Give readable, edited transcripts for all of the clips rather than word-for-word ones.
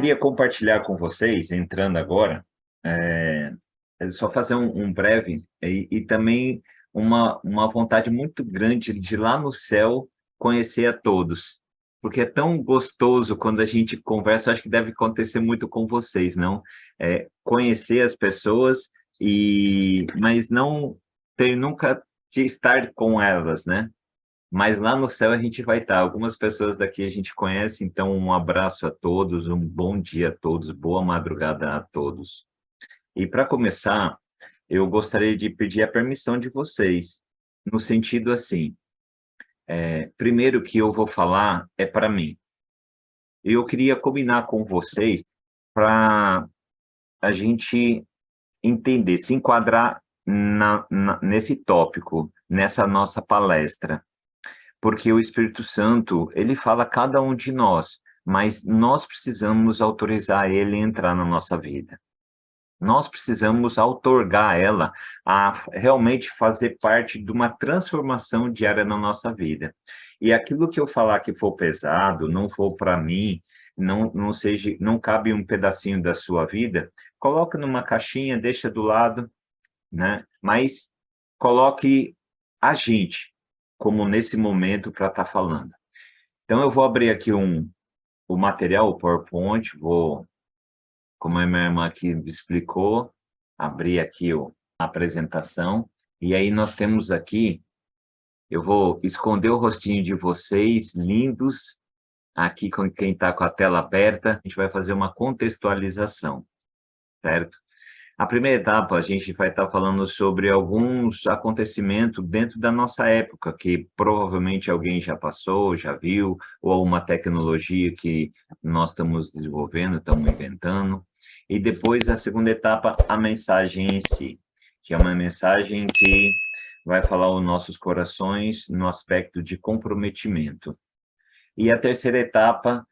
queria compartilhar com vocês, entrando agora, eh, só fazer um breve e também uma vontade muito grande de lá no céu conhecer a todos, porque é tão gostoso quando a gente conversa, eu acho que deve acontecer muito com vocês, não? Conhecer as pessoas mas não ter nunca de estar com elas, né? Mas lá no céu a gente vai estar. Algumas pessoas daqui a gente conhece, então um abraço a todos, um bom dia a todos, boa madrugada a todos. E para começar, eu gostaria de pedir a permissão de vocês, no sentido assim, primeiro que eu vou falar é para mim. Eu queria combinar com vocês para a gente entender, se enquadrar nesse tópico, nessa nossa palestra. Porque o Espírito Santo, ele fala a cada um de nós, mas nós precisamos autorizar ele a entrar na nossa vida. Nós precisamos outorgar ela a realmente fazer parte de uma transformação diária na nossa vida. E aquilo que eu falar que for pesado, não for para mim, não seja, não cabe um pedacinho da sua vida, coloca numa caixinha, deixa do lado, né? Mas coloque a gente como nesse momento para estar falando. Então, eu vou abrir aqui o material, o PowerPoint, como a minha irmã aqui me explicou, abrir aqui a apresentação, e aí nós temos aqui, eu vou esconder o rostinho de vocês, lindos, aqui com quem está com a tela aberta, a gente vai fazer uma contextualização, certo? A primeira etapa, a gente vai estar falando sobre alguns acontecimentos dentro da nossa época, que provavelmente alguém já passou, já viu, ou alguma tecnologia que nós estamos desenvolvendo, estamos inventando. E depois, a segunda etapa, a mensagem em si, que é uma mensagem que vai falar aos nossos corações no aspecto de comprometimento. E a terceira etapa,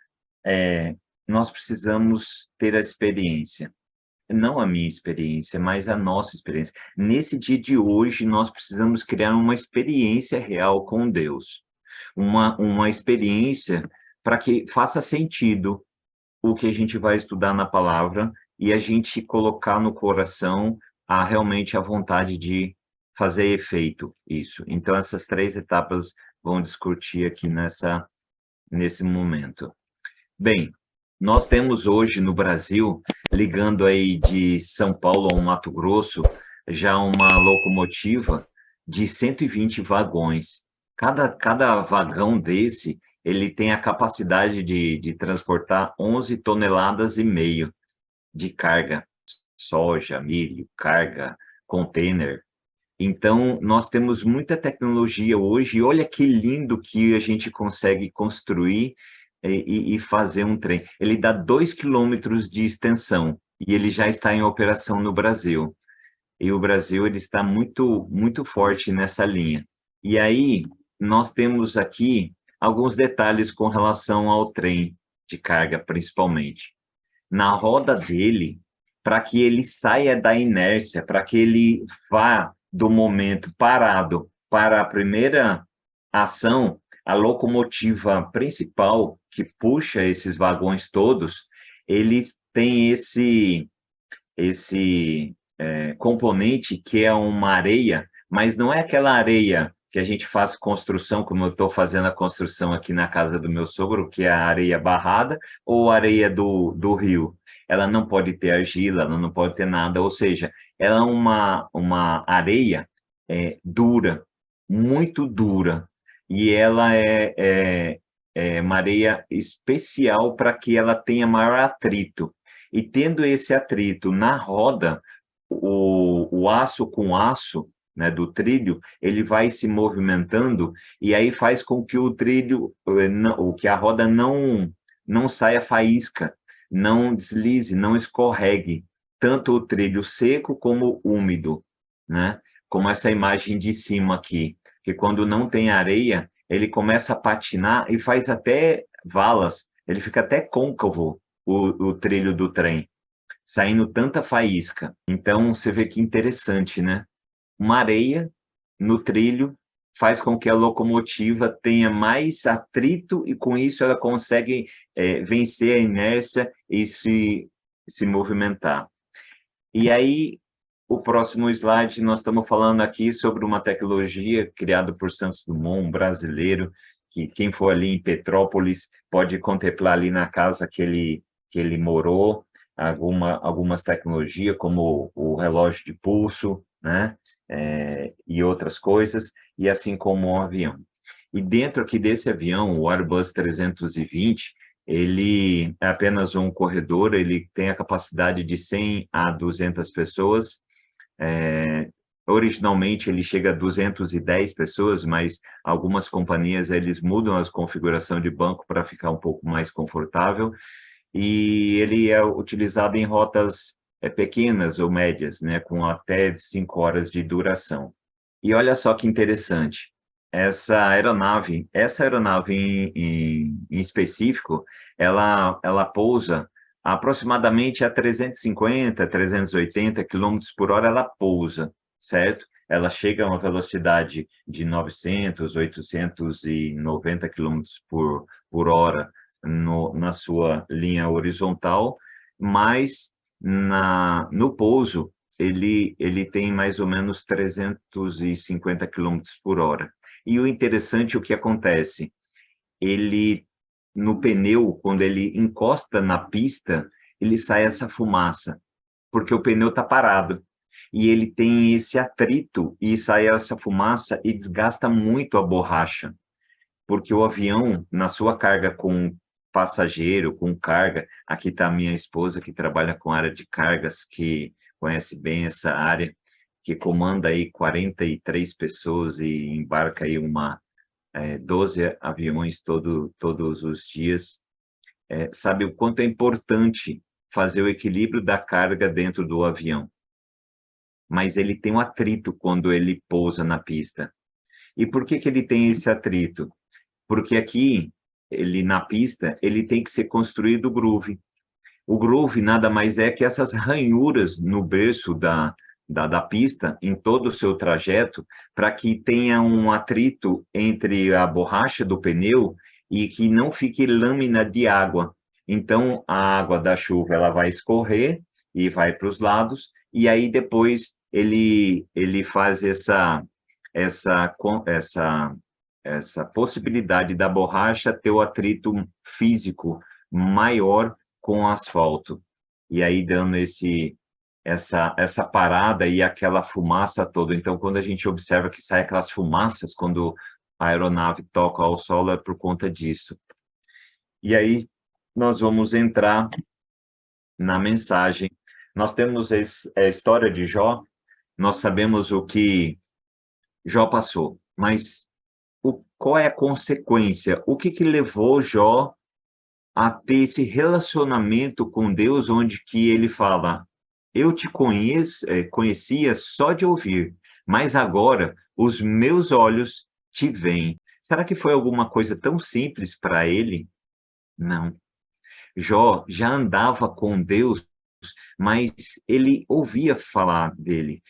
nós precisamos ter a experiência, não a minha experiência, mas a nossa experiência. Nesse dia de hoje, nós precisamos criar uma experiência real com Deus, uma experiência para que faça sentido o que a gente vai estudar na palavra e a gente colocar no coração realmente a vontade de fazer efeito isso. Então, essas três etapas vão discutir aqui nesse momento. Bem, nós temos hoje no Brasil, ligando aí de São Paulo ao Mato Grosso, já uma locomotiva de 120 vagões. Cada vagão desse, ele tem a capacidade de transportar 11 toneladas e meio de carga, soja, milho, carga, container. Então, nós temos muita tecnologia hoje, e olha que lindo que a gente consegue construir e fazer um trem. Ele dá 2 quilômetros de extensão, e ele já está em operação no Brasil. E o Brasil ele está muito, muito forte nessa linha. E aí, nós temos aqui alguns detalhes com relação ao trem de carga, principalmente. Na roda dele, para que ele saia da inércia, para que ele vá do momento parado para a primeira ação, a locomotiva principal que puxa esses vagões todos, eles têm esse componente que é uma areia, mas não é aquela areia que a gente faz construção, como eu estou fazendo a construção aqui na casa do meu sogro, que é a areia barrada, ou areia do rio. Ela não pode ter argila, ela não pode ter nada, ou seja, ela é uma areia dura, muito dura, e ela é uma areia especial para que ela tenha maior atrito. E tendo esse atrito na roda, o aço com aço, né, do trilho, ele vai se movimentando e aí faz com que o trilho, que a roda não saia faísca, não deslize, não escorregue, tanto o trilho seco como úmido, né? Como essa imagem de cima aqui, que quando não tem areia, ele começa a patinar e faz até valas, ele fica até côncavo, o trilho do trem, saindo tanta faísca. Então, você vê que interessante, né? Uma areia no trilho faz com que a locomotiva tenha mais atrito e, com isso, ela consegue vencer a inércia e se movimentar. E aí, o próximo slide, nós estamos falando aqui sobre uma tecnologia criada por Santos Dumont, um brasileiro, que quem for ali em Petrópolis pode contemplar ali na casa que ele morou, algumas tecnologias, como o relógio de pulso, né? E outras coisas, e assim como um avião. E dentro aqui desse avião, o Airbus 320, ele é apenas um corredor, ele tem a capacidade de 100 a 200 pessoas. Originalmente ele chega a 210 pessoas, mas algumas companhias eles mudam as configuração de banco para ficar um pouco mais confortável, e ele é utilizado em rotas pequenas ou médias, né, com até 5 horas de duração. E olha só que interessante, essa aeronave em específico, ela pousa aproximadamente a 350, 380 quilômetros por hora, ela pousa, certo? Ela chega a uma velocidade de 900, 890 quilômetros por hora na sua linha horizontal, mas no pouso ele tem mais ou menos 350 quilômetros por hora. E o interessante, o que acontece, ele, no pneu, quando ele encosta na pista, ele sai essa fumaça, porque o pneu está parado. E ele tem esse atrito, e sai essa fumaça e desgasta muito a borracha, porque o avião, na sua carga com passageiro, com carga, aqui está a minha esposa, que trabalha com área de cargas, que conhece bem essa área, que comanda aí 43 pessoas e embarca aí 12 aviões todos os dias. Sabe o quanto é importante fazer o equilíbrio da carga dentro do avião, mas ele tem um atrito quando ele pousa na pista. E por que ele tem esse atrito? Porque aqui, ele na pista, ele tem que ser construído o groove. O groove nada mais é que essas ranhuras no berço da pista, em todo o seu trajeto, para que tenha um atrito entre a borracha do pneu e que não fique lâmina de água. Então, a água da chuva ela vai escorrer e vai para os lados, e aí depois ele faz essa, essa essa possibilidade da borracha ter o atrito físico maior com o asfalto, e aí dando essa parada e aquela fumaça toda. Então, quando a gente observa que sai aquelas fumaças quando a aeronave toca ao solo, é por conta disso. E aí, nós vamos entrar na mensagem. Nós temos a história de Jó, nós sabemos o que Jó passou, mas qual é a consequência? O que levou Jó a ter esse relacionamento com Deus, onde que ele fala, eu te conhecia só de ouvir, mas agora os meus olhos te veem. Será que foi alguma coisa tão simples para ele? Não. Jó já andava com Deus, mas ele ouvia falar dele.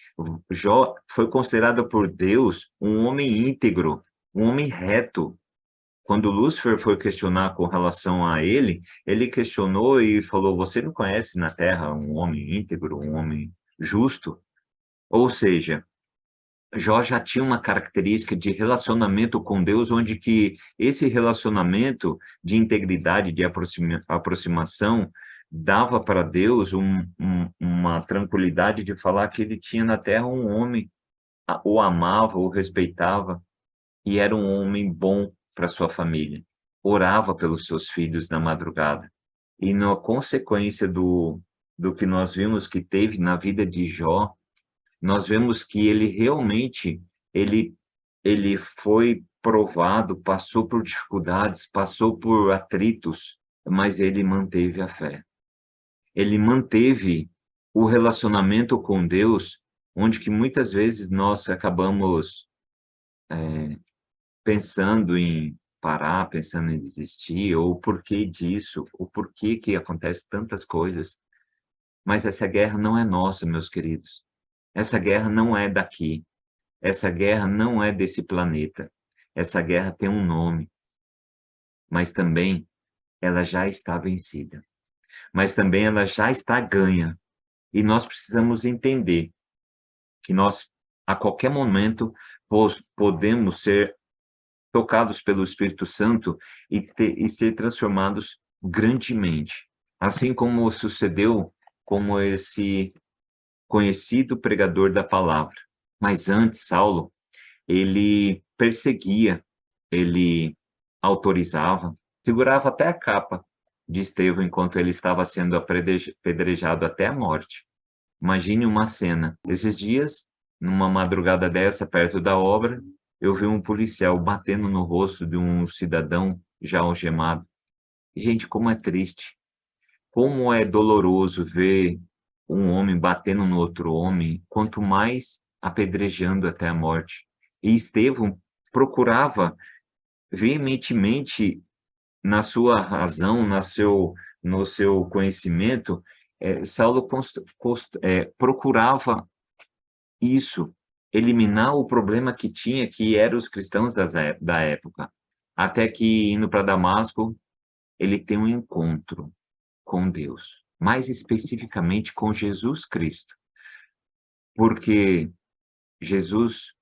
Jó foi considerado por Deus um homem íntegro, um homem reto. Quando Lúcifer foi questionar com relação a ele, ele questionou e falou, você não conhece na Terra um homem íntegro, um homem justo? Ou seja, Jó já tinha uma característica de relacionamento com Deus, onde que esse relacionamento de integridade, de aproximação, dava para Deus uma tranquilidade de falar que ele tinha na Terra um homem, o amava, o respeitava, e era um homem bom para sua família. Orava pelos seus filhos na madrugada. E na consequência do que nós vimos que teve na vida de Jó, nós vemos que ele realmente ele, ele foi provado, passou por dificuldades, passou por atritos, mas ele manteve a fé. Ele manteve o relacionamento com Deus, onde que muitas vezes nós acabamos pensando em parar, pensando em desistir, ou o porquê disso, o porquê que acontece tantas coisas. Mas essa guerra não é nossa, meus queridos. Essa guerra não é daqui. Essa guerra não é desse planeta. Essa guerra tem um nome, mas também ela já está vencida. Mas também ela já está ganha. E nós precisamos entender que nós, a qualquer momento, podemos ser tocados pelo Espírito Santo e ser transformados grandemente. Assim como sucedeu como esse conhecido pregador da palavra. Mas antes, Saulo, ele perseguia, ele autorizava, segurava até a capa de Estevão enquanto ele estava sendo apedrejado até a morte. Imagine uma cena. Esses dias, numa madrugada dessa, perto da obra, eu vi um policial batendo no rosto de um cidadão já algemado. Gente, como é triste. Como é doloroso ver um homem batendo no outro homem, quanto mais apedrejando até a morte. E Estevão procurava veementemente, na sua razão, no seu conhecimento, Saulo procurava isso, eliminar o problema que tinha, que eram os cristãos da época. Até que, indo para Damasco, ele tem um encontro com Deus, mais especificamente com Jesus Cristo, porque Jesus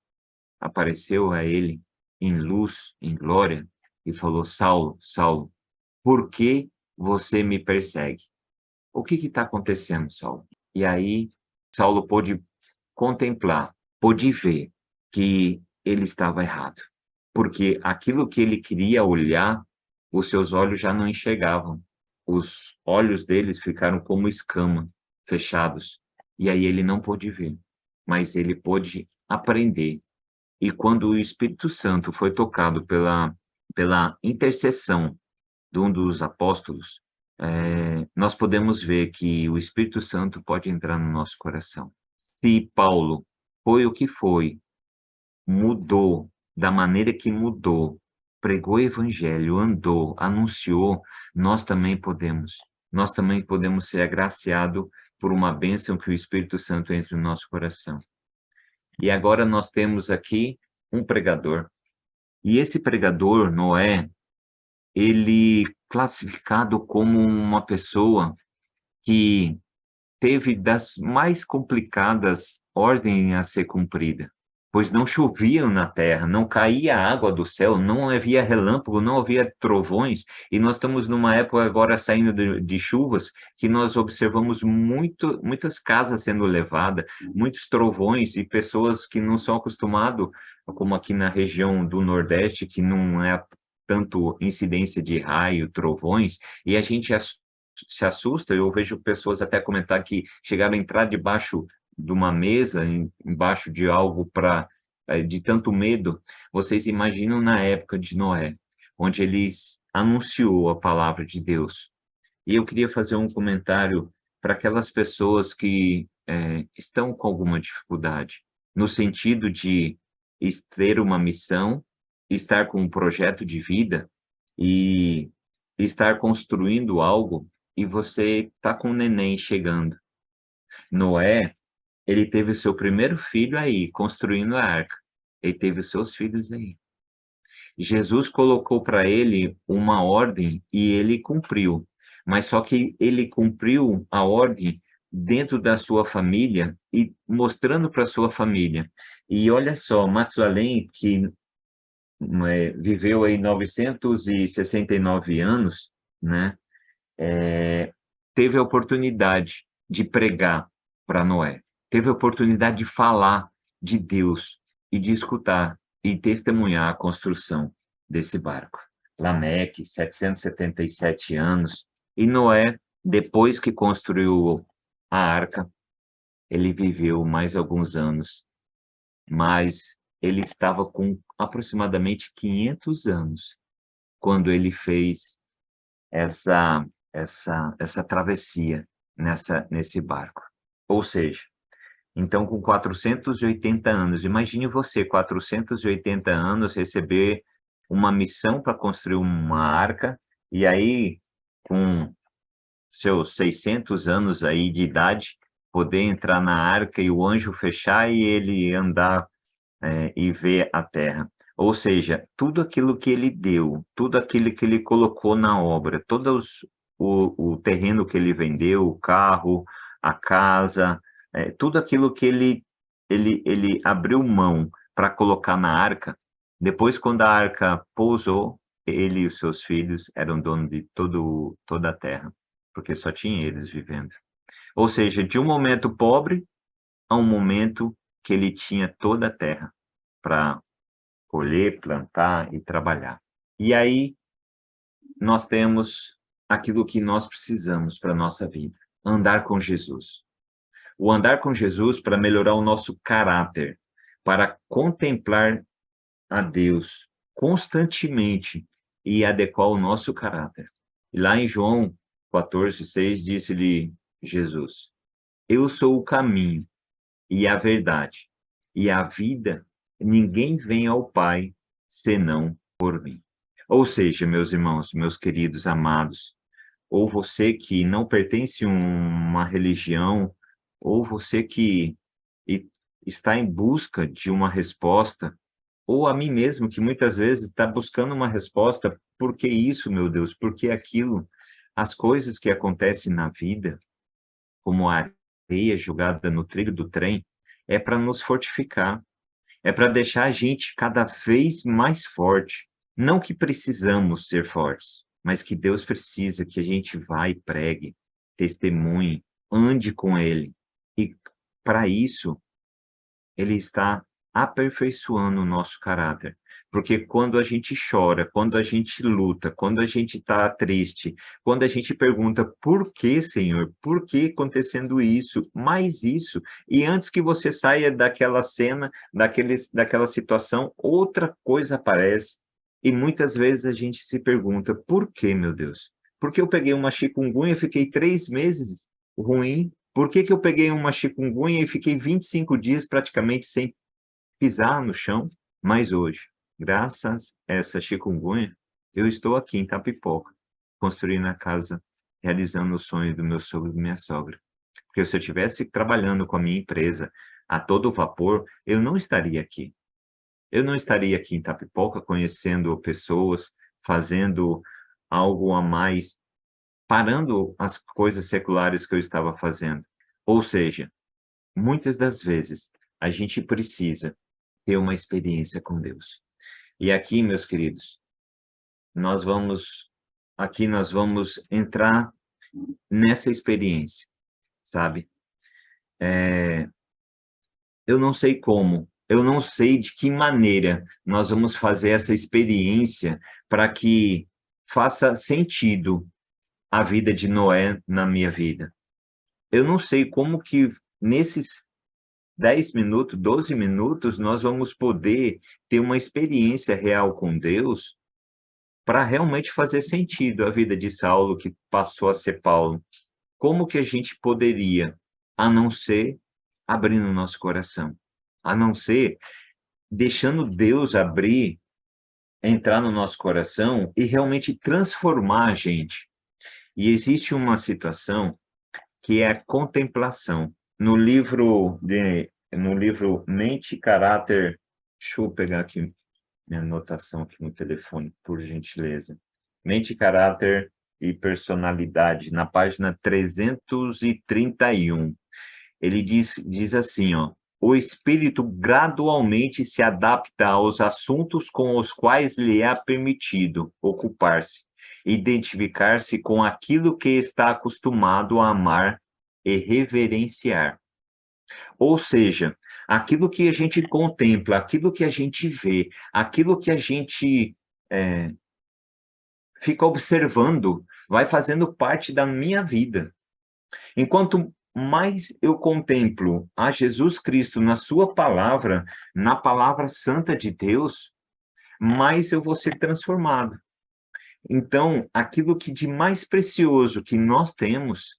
apareceu a ele em luz, em glória, e falou: Saulo, Saulo, por que você me persegue? O que está acontecendo, Saulo? E aí, Saulo pôde contemplar, pôde ver que ele estava errado, porque aquilo que ele queria olhar, os seus olhos já não enxergavam. Os olhos deles ficaram como escama, fechados. E aí ele não pôde ver, mas ele pôde aprender. E quando o Espírito Santo foi tocado pela intercessão de um dos apóstolos, nós podemos ver que o Espírito Santo pode entrar no nosso coração. Se Paulo foi o que foi, mudou da maneira que mudou, pregou o evangelho, andou, anunciou, nós também podemos. Nós também podemos ser agraciados por uma bênção que o Espírito Santo entre no nosso coração. E agora nós temos aqui um pregador. E esse pregador, Noé, ele classificado como uma pessoa que teve das mais complicadas ordens a ser cumprida, pois não chovia na terra, não caía água do céu, não havia relâmpago, não havia trovões, e nós estamos numa época agora saindo de chuvas, que nós observamos muitas casas sendo levadas, muitos trovões e pessoas que não são acostumadas, como aqui na região do Nordeste, que não é tanto incidência de raio, trovões, e a gente se assusta. Eu vejo pessoas até comentar que chegaram a entrar debaixo de uma mesa, embaixo de algo de tanto medo. Vocês imaginam na época de Noé, onde ele anunciou a palavra de Deus. E eu queria fazer um comentário para aquelas pessoas que estão com alguma dificuldade, no sentido de ter uma missão, estar com um projeto de vida e estar construindo algo, e você está com um neném chegando. Noé, ele teve o seu primeiro filho aí, construindo a arca. Ele teve os seus filhos aí. Jesus colocou para ele uma ordem e ele cumpriu. Mas só que ele cumpriu a ordem dentro da sua família e mostrando para a sua família. E olha só, Matusalém, que viveu aí 969 anos, né? Teve a oportunidade de pregar para Noé, teve a oportunidade de falar de Deus e de escutar e testemunhar a construção desse barco. Lameque, 777 anos, e Noé, depois que construiu a arca, ele viveu mais alguns anos, mas ele estava com aproximadamente 500 anos quando ele fez essa travessia nesse barco. Ou seja, então, com 480 anos, imagine você, 480 anos, receber uma missão para construir uma arca, e aí, com seus 600 anos aí de idade, poder entrar na arca e o anjo fechar e ele andar e ver a terra. Ou seja, tudo aquilo que ele deu, tudo aquilo que ele colocou na obra, o terreno que ele vendeu, o carro, a casa, tudo aquilo que ele abriu mão para colocar na arca, depois, quando a arca pousou, ele e os seus filhos eram donos de toda a terra, porque só tinha eles vivendo. Ou seja, de um momento pobre a um momento que ele tinha toda a terra para colher, plantar e trabalhar. E aí nós temos aquilo que nós precisamos para a nossa vida: andar com Jesus. O andar com Jesus para melhorar o nosso caráter, para contemplar a Deus constantemente e adequar o nosso caráter. E lá em João 14:6 disse-lhe Jesus: Eu sou o caminho e a verdade e a vida, ninguém vem ao Pai senão por mim. Ou seja, meus irmãos, meus queridos amados, ou você que não pertence a uma religião, ou você que está em busca de uma resposta, ou a mim mesmo, que muitas vezes está buscando uma resposta: por que isso, meu Deus? Por que aquilo? As coisas que acontecem na vida, como a areia jogada no trilho do trem, é para nos fortificar, é para deixar a gente cada vez mais forte. Não que precisamos ser fortes, mas que Deus precisa que a gente vá e pregue, testemunhe, ande com Ele. E para isso, Ele está aperfeiçoando o nosso caráter. Porque quando a gente chora, quando a gente luta, quando a gente está triste, quando a gente pergunta: por que, Senhor? Por que acontecendo isso? Mais isso? E antes que você saia daquela cena, daquela situação, outra coisa aparece. E muitas vezes a gente se pergunta: por que, meu Deus? Por que eu peguei uma chikungunya e fiquei 3 meses ruim? Por que que eu peguei uma chikungunya e fiquei 25 dias praticamente sem pisar no chão? Mas hoje, graças a essa chikungunya, eu estou aqui em Itapipoca, construindo a casa, realizando o sonho do meu sogro e da minha sogra. Porque se eu estivesse trabalhando com a minha empresa a todo vapor, eu não estaria aqui. Eu não estaria aqui em Itapipoca conhecendo pessoas, fazendo algo a mais, parando as coisas seculares que eu estava fazendo. Ou seja, muitas das vezes a gente precisa ter uma experiência com Deus. E aqui, meus queridos, nós vamos nós vamos entrar nessa experiência, sabe? Eu não sei como, eu não sei de que maneira nós vamos fazer essa experiência para que faça sentido a vida de Noé na minha vida. Eu não sei como que nesses 10 minutos, 12 minutos, nós vamos poder ter uma experiência real com Deus para realmente fazer sentido a vida de Saulo, que passou a ser Paulo. Como que a gente poderia, a não ser abrindo o nosso coração, a não ser deixando Deus abrir, entrar no nosso coração e realmente transformar a gente. E existe uma situação que é a contemplação. No livro Mente e Caráter, deixa eu pegar aqui minha anotação aqui no telefone, por gentileza. Mente, Caráter e Personalidade, na página 331. Ele diz assim, ó: o espírito gradualmente se adapta aos assuntos com os quais lhe é permitido ocupar-se, identificar-se com aquilo que está acostumado a amar e reverenciar. Ou seja, aquilo que a gente contempla, aquilo que a gente vê, aquilo que a gente fica observando, vai fazendo parte da minha vida. Enquanto mais eu contemplo a Jesus Cristo na sua palavra, na palavra santa de Deus, mais eu vou ser transformado. Então, aquilo que de mais precioso que nós temos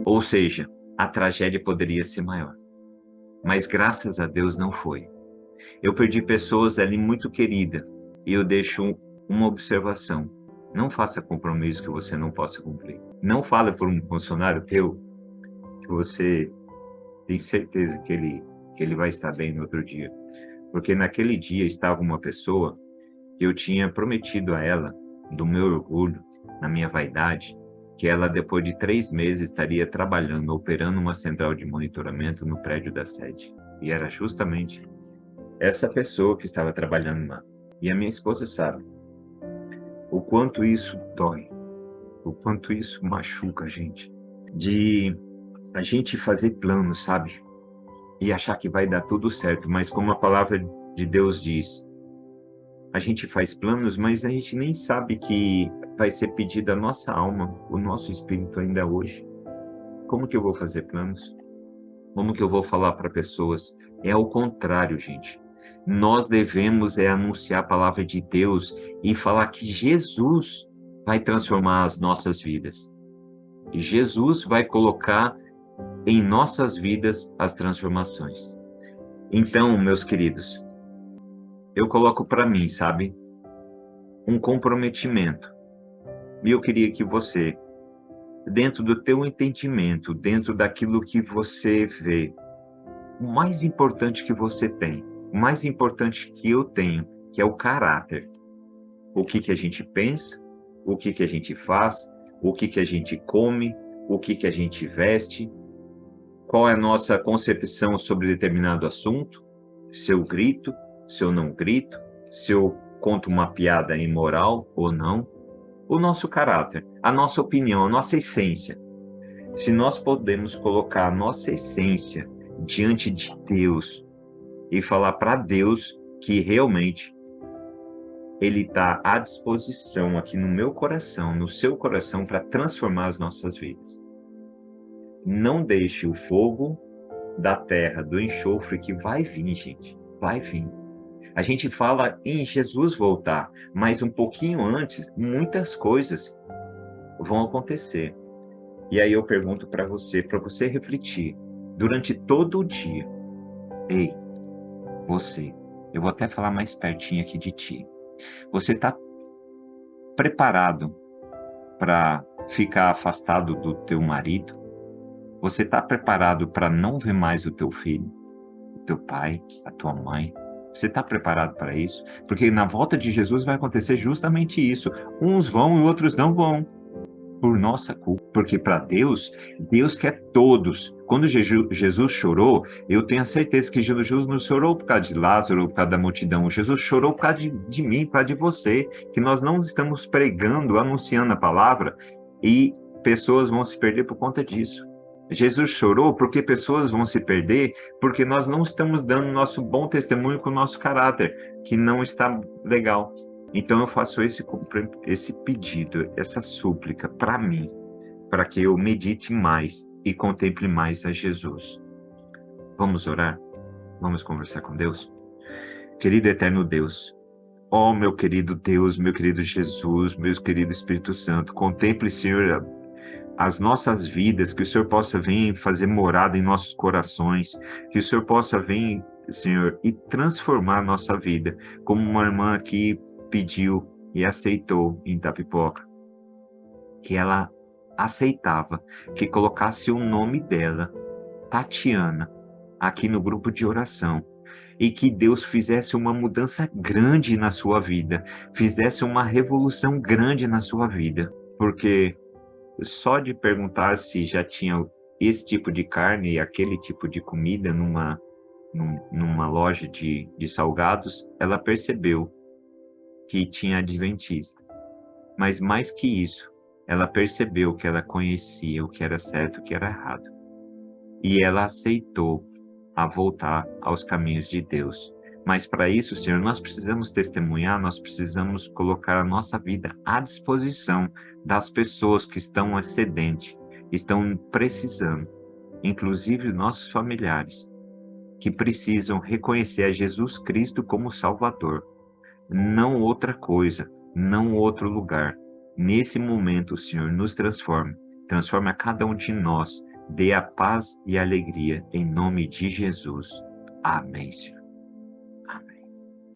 Ou seja, a tragédia poderia ser maior. Mas graças a Deus não foi. Eu perdi pessoas ali muito queridas. E eu deixo uma observação. Não faça compromisso que você não possa cumprir. Não fale por um funcionário teu que você tem certeza que ele vai estar bem no outro dia. Porque naquele dia estava uma pessoa que eu tinha prometido a ela, do meu orgulho, na minha vaidade, que ela, depois de 3 meses, estaria trabalhando, operando uma central de monitoramento no prédio da sede. E era justamente essa pessoa que estava trabalhando lá. E a minha esposa sabe o quanto isso dói, o quanto isso machuca a gente. De a gente fazer planos, sabe? E achar que vai dar tudo certo, mas como a palavra de Deus diz, a gente faz planos, mas a gente nem sabe que vai ser pedida a nossa alma, o nosso espírito ainda hoje. Como que eu vou fazer planos? Como que eu vou falar para pessoas? É ao contrário, gente. Nós devemos anunciar a palavra de Deus e falar que Jesus vai transformar as nossas vidas. E Jesus vai colocar em nossas vidas as transformações. Então, meus queridos, eu coloco para mim, sabe, um comprometimento. E eu queria que você, dentro do teu entendimento, dentro daquilo que você vê, o mais importante que você tem, o mais importante que eu tenho, que é o caráter. O que a gente pensa, o que a gente faz, o que a gente come, o que a gente veste, qual é a nossa concepção sobre determinado assunto, se eu grito, se eu não grito, se eu conto uma piada imoral ou não, o nosso caráter, a nossa opinião, a nossa essência. Se nós podemos colocar a nossa essência diante de Deus e falar para Deus que realmente Ele está à disposição aqui no meu coração, no seu coração, para transformar as nossas vidas. Não deixe o fogo da terra, do enxofre, que vai vir, gente, vai vir. A gente fala em Jesus voltar, mas um pouquinho antes, muitas coisas vão acontecer. E aí eu pergunto para você refletir, durante todo o dia. Ei, você, eu vou até falar mais pertinho aqui de ti. Você está preparado para ficar afastado do teu marido? Você está preparado para não ver mais o teu filho, o teu pai, a tua mãe? Você está preparado para isso? Porque na volta de Jesus vai acontecer justamente isso. Uns vão e outros não vão. Por nossa culpa. Porque para Deus, Deus quer todos. Quando Jesus chorou, eu tenho a certeza que Jesus não chorou por causa de Lázaro ou por causa da multidão. Jesus chorou por causa de mim, por causa de você. Que nós não estamos pregando, anunciando a palavra e pessoas vão se perder por conta disso. Jesus chorou porque pessoas vão se perder porque nós não estamos dando nosso bom testemunho com o nosso caráter, que não está legal. Então eu faço esse pedido, essa súplica para mim, para que eu medite mais e contemple mais a Jesus. Vamos orar? Vamos conversar com Deus? Querido eterno Deus, ó meu querido Deus, meu querido Jesus, meu querido Espírito Santo, contemple, Senhor, as nossas vidas, que o Senhor possa vir fazer morada em nossos corações, que o Senhor possa vir, Senhor, e transformar a nossa vida, como uma irmã aqui pediu e aceitou em Itapipoca, que ela aceitava que colocasse o nome dela, Tatiana, aqui no grupo de oração, e que Deus fizesse uma mudança grande na sua vida, fizesse uma revolução grande na sua vida, porque só de perguntar se já tinha esse tipo de carne e aquele tipo de comida numa loja de salgados, ela percebeu que tinha adventista. Mas mais que isso, ela percebeu que ela conhecia o que era certo e o que era errado. E ela aceitou a voltar aos caminhos de Deus. Mas para isso, Senhor, nós precisamos testemunhar, nós precisamos colocar a nossa vida à disposição das pessoas que estão excedentes, estão precisando, inclusive nossos familiares, que precisam reconhecer a Jesus Cristo como Salvador. Não outra coisa, não outro lugar. Nesse momento, Senhor, nos transforme a cada um de nós, dê a paz e a alegria, em nome de Jesus. Amém, Senhor.